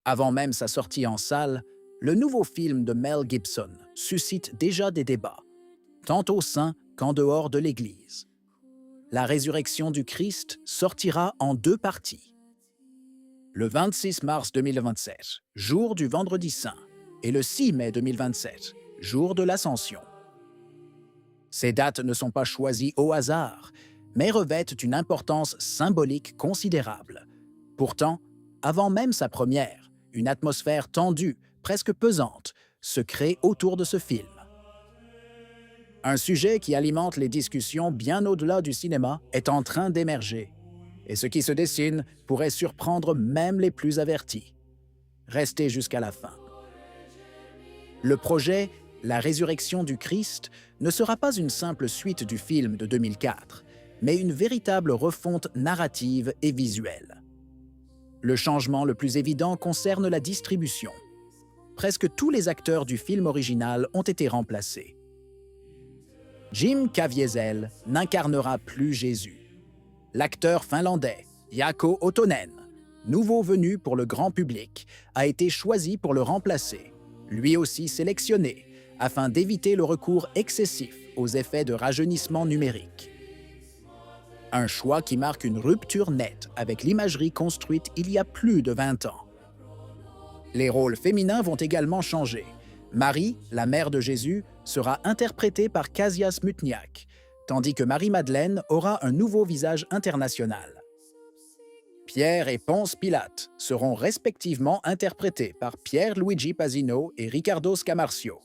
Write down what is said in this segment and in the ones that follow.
Avant même sa sortie en salle, le nouveau film de Mel Gibson suscite déjà des débats, tant au sein qu'en dehors de l'Église. La résurrection du Christ sortira en deux parties. Le 26 mars 2027, jour du Vendredi Saint, et le 6 mai 2027, jour de l'Ascension. Ces dates ne sont pas choisies au hasard, mais revêtent une importance symbolique considérable. Pourtant, avant même sa première, une atmosphère tendue, presque pesante, se crée autour de ce film. Un sujet qui alimente les discussions bien au-delà du cinéma est en train d'émerger, et ce qui se dessine pourrait surprendre même les plus avertis. Restez jusqu'à la fin. Le projet La résurrection du Christ ne sera pas une simple suite du film de 2004, mais une véritable refonte narrative et visuelle. Le changement le plus évident concerne la distribution. Presque tous les acteurs du film original ont été remplacés. Jim Caviezel n'incarnera plus Jésus. L'acteur finlandais Jaakko Ottonen, nouveau venu pour le grand public, a été choisi pour le remplacer, lui aussi sélectionné, afin d'éviter le recours excessif aux effets de rajeunissement numérique. Un choix qui marque une rupture nette avec l'imagerie construite il y a plus de 20 ans. Les rôles féminins vont également changer. Marie, la mère de Jésus, sera interprétée par Kasia Smutniak, tandis que Marie-Madeleine aura un nouveau visage international. Pierre et Ponce Pilate seront respectivement interprétés par Pierluigi Pasino et Riccardo Scamarcio.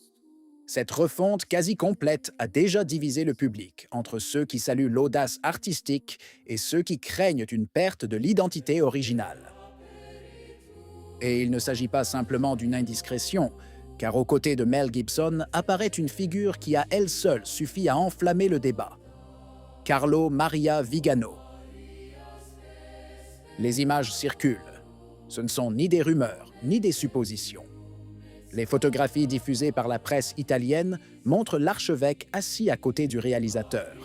Cette refonte quasi complète a déjà divisé le public entre ceux qui saluent l'audace artistique et ceux qui craignent une perte de l'identité originale. Et il ne s'agit pas simplement d'une indiscrétion, car aux côtés de Mel Gibson apparaît une figure qui à elle seule suffit à enflammer le débat. Carlo Maria Vigano. Les images circulent. Ce ne sont ni des rumeurs, ni des suppositions. Les photographies diffusées par la presse italienne montrent l'archevêque assis à côté du réalisateur,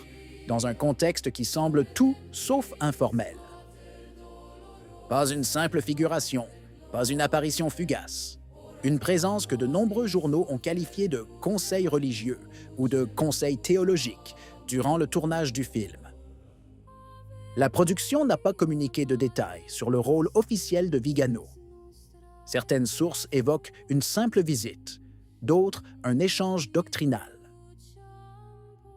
dans un contexte qui semble tout sauf informel. Pas une simple figuration, pas une apparition fugace. Une présence que de nombreux journaux ont qualifiée de conseil religieux ou de conseil théologique durant le tournage du film. La production n'a pas communiqué de détails sur le rôle officiel de Vigano. Certaines sources évoquent une simple visite, d'autres un échange doctrinal.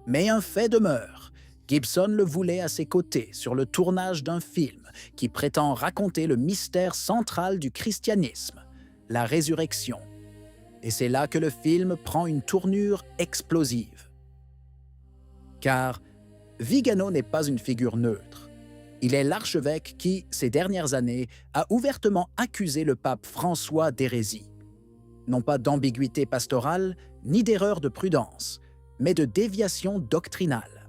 Mais un fait demeure, Gibson le voulait à ses côtés sur le tournage d'un film qui prétend raconter le mystère central du christianisme, la résurrection. Et c'est là que le film prend une tournure explosive. Car Vigano n'est pas une figure neutre. Il est l'archevêque qui, ces dernières années, a ouvertement accusé le pape François d'hérésie. Non pas d'ambiguïté pastorale, ni d'erreur de prudence, mais de déviation doctrinale.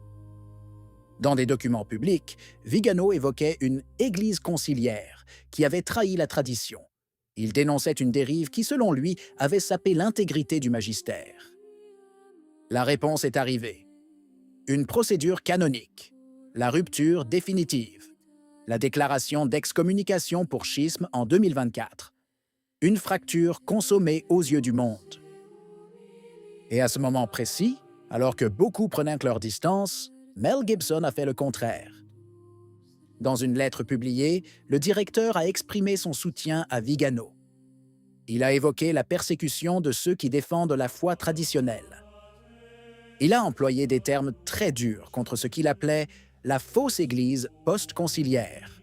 Dans des documents publics, Vigano évoquait une « église conciliaire » qui avait trahi la tradition. Il dénonçait une dérive qui, selon lui, avait sapé l'intégrité du magistère. La réponse est arrivée. Une procédure canonique. La rupture définitive. La déclaration d'excommunication pour schisme en 2024. Une fracture consommée aux yeux du monde. Et à ce moment précis, alors que beaucoup prenaient leur distance, Mel Gibson a fait le contraire. Dans une lettre publiée, le directeur a exprimé son soutien à Vigano. Il a évoqué la persécution de ceux qui défendent la foi traditionnelle. Il a employé des termes très durs contre ce qu'il appelait la fausse Église post-conciliaire.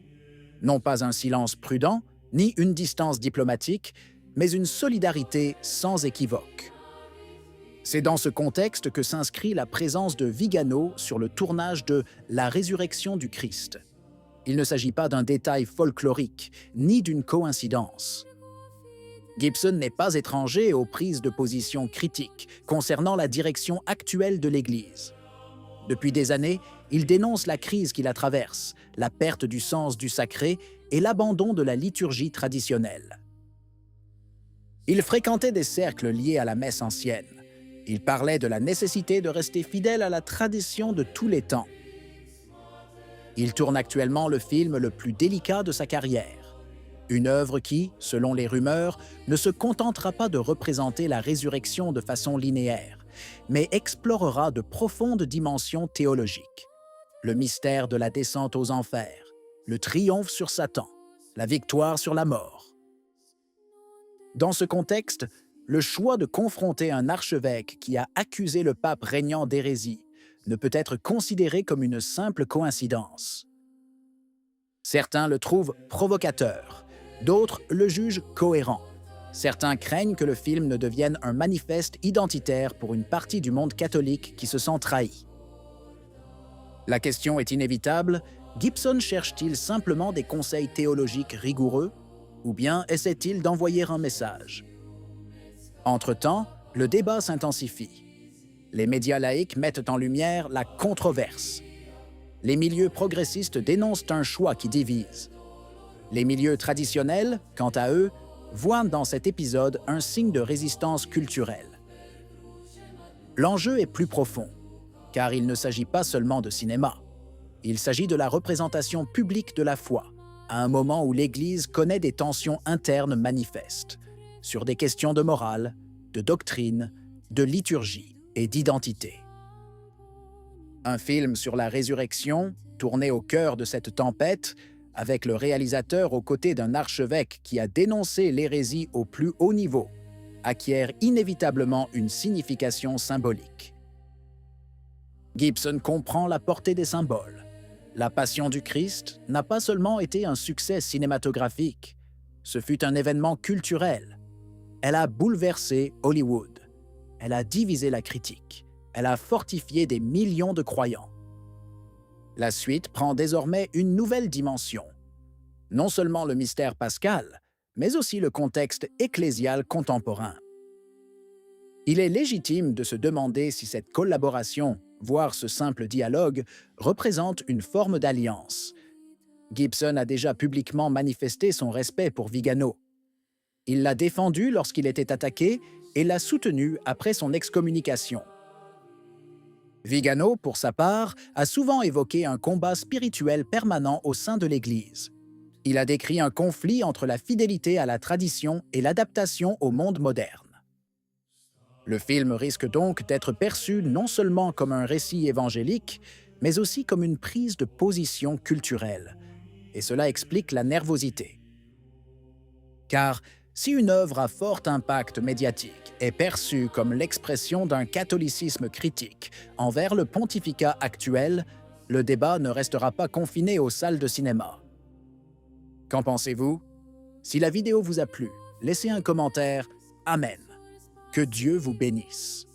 Non pas un silence prudent, ni une distance diplomatique, mais une solidarité sans équivoque. C'est dans ce contexte que s'inscrit la présence de Vigano sur le tournage de La résurrection du Christ. Il ne s'agit pas d'un détail folklorique, ni d'une coïncidence. Gibson n'est pas étranger aux prises de position critiques concernant la direction actuelle de l'Église. Depuis des années, il dénonce la crise qui la traverse, la perte du sens du sacré et l'abandon de la liturgie traditionnelle. Il fréquentait des cercles liés à la messe ancienne. Il parlait de la nécessité de rester fidèle à la tradition de tous les temps. Il tourne actuellement le film le plus délicat de sa carrière. Une œuvre qui, selon les rumeurs, ne se contentera pas de représenter la résurrection de façon linéaire, mais explorera de profondes dimensions théologiques. Le mystère de la descente aux enfers, le triomphe sur Satan, la victoire sur la mort. Dans ce contexte, le choix de confronter un archevêque qui a accusé le pape régnant d'hérésie ne peut être considéré comme une simple coïncidence. Certains le trouvent provocateur, d'autres le jugent cohérent. Certains craignent que le film ne devienne un manifeste identitaire pour une partie du monde catholique qui se sent trahi. La question est inévitable, Gibson cherche-t-il simplement des conseils théologiques rigoureux ou bien essaie-t-il d'envoyer un message? Entre-temps, le débat s'intensifie. Les médias laïcs mettent en lumière la controverse. Les milieux progressistes dénoncent un choix qui divise. Les milieux traditionnels, quant à eux, voient dans cet épisode un signe de résistance culturelle. L'enjeu est plus profond, car il ne s'agit pas seulement de cinéma. Il s'agit de la représentation publique de la foi, à un moment où l'Église connaît des tensions internes manifestes, sur des questions de morale, de doctrine, de liturgie et d'identité. Un film sur la résurrection, tourné au cœur de cette tempête, avec le réalisateur aux côtés d'un archevêque qui a dénoncé l'hérésie au plus haut niveau, acquiert inévitablement une signification symbolique. Gibson comprend la portée des symboles. La Passion du Christ n'a pas seulement été un succès cinématographique, ce fut un événement culturel. Elle a bouleversé Hollywood. Elle a divisé la critique. Elle a fortifié des millions de croyants. La suite prend désormais une nouvelle dimension. Non seulement le mystère pascal, mais aussi le contexte ecclésial contemporain. Il est légitime de se demander si cette collaboration, voire ce simple dialogue, représente une forme d'alliance. Gibson a déjà publiquement manifesté son respect pour Vigano. Il l'a défendu lorsqu'il était attaqué et l'a soutenu après son excommunication. Vigano, pour sa part, a souvent évoqué un combat spirituel permanent au sein de l'Église. Il a décrit un conflit entre la fidélité à la tradition et l'adaptation au monde moderne. Le film risque donc d'être perçu non seulement comme un récit évangélique, mais aussi comme une prise de position culturelle. Et cela explique la nervosité. Car si une œuvre à fort impact médiatique est perçue comme l'expression d'un catholicisme critique envers le pontificat actuel, le débat ne restera pas confiné aux salles de cinéma. Qu'en pensez-vous? Si la vidéo vous a plu, laissez un commentaire. Amen. Que Dieu vous bénisse.